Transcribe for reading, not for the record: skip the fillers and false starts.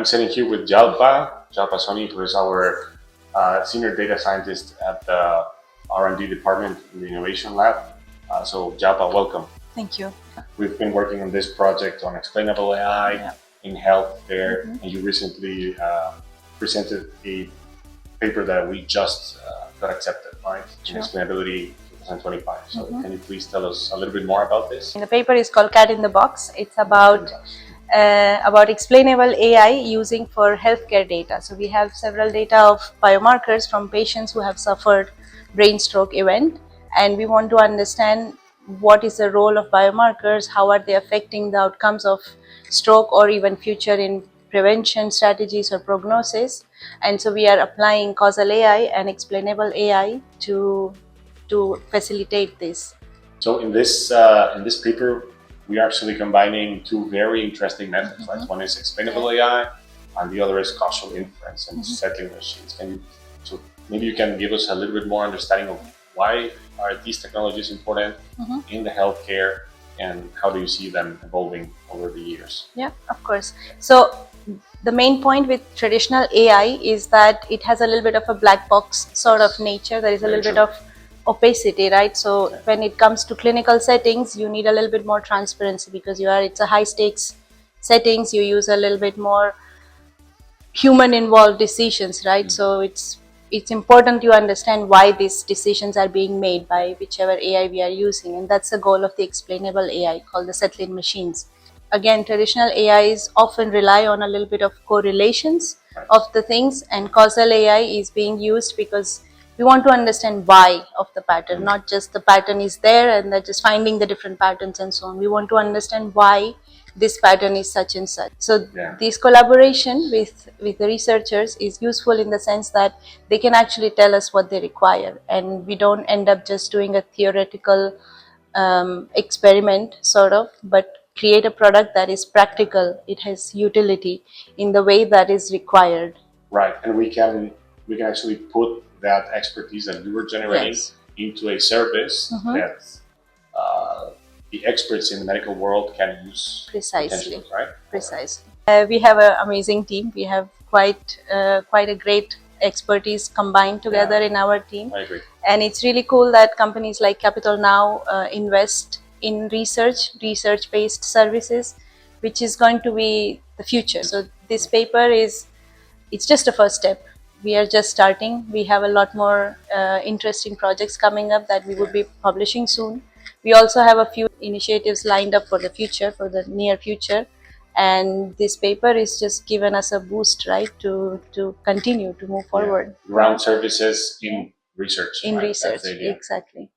I'm sitting here with Jalpa Soni, who is our senior data scientist at the R&D department in the Innovation Lab. So Jalpa, welcome. Thank you. We've been working on this project on explainable AI in healthcare, and you recently presented a paper that we just got accepted, right? Sure. Explainability 2025. So can you please tell us a little bit more about this? The paper is called Cat in the Box. It's about explainable AI using for healthcare data. So we have several data of biomarkers from patients who have suffered brain stroke event, and we want to understand what is the role of biomarkers, how are they affecting the outcomes of stroke or even future in prevention strategies or prognosis. And so we are applying causal AI and explainable AI to facilitate this. So in this paper, we are actually combining two very interesting methods, right? One is explainable AI, and the other is causal inference and settling machines. So maybe you can give us a little bit more understanding of why are these technologies important in the healthcare, and how do you see them evolving over the years? Yeah, of course. So the main point with traditional AI is that it has a little bit of a black box sort of nature. There is a little bit of opacity, right? So when it comes to clinical settings, you need a little bit more transparency because it's a high stakes settings. You use a little bit more human involved decisions, right? So it's important you understand why these decisions are being made by whichever AI we are using, and that's the goal of the explainable AI called the settling machines. Again, traditional AIs often rely on a little bit of correlations of the things, and causal AI is being used because we want to understand why of the pattern, not just the pattern is there and they're just finding the different patterns and so on. We want to understand why this pattern is such and such. So this collaboration with the researchers is useful in the sense that they can actually tell us what they require, and we don't end up just doing a theoretical experiment sort of, but create a product that is practical. It has utility in the way that is required. Right, and we can actually put that expertise that you were generating into a service that the experts in the medical world can use. Precisely, right? Precisely. We have an amazing team. We have quite a great expertise combined together in our team. I agree. And it's really cool that companies like Capitole now invest in research-based services, which is going to be the future. So this paper it's just a first step. We are just starting. We have a lot more interesting projects coming up that we would be publishing soon. We also have a few initiatives lined up for the future, for the near future. And this paper is just given us a boost, right, to continue to move forward. Ground services in research. In right? research, exactly.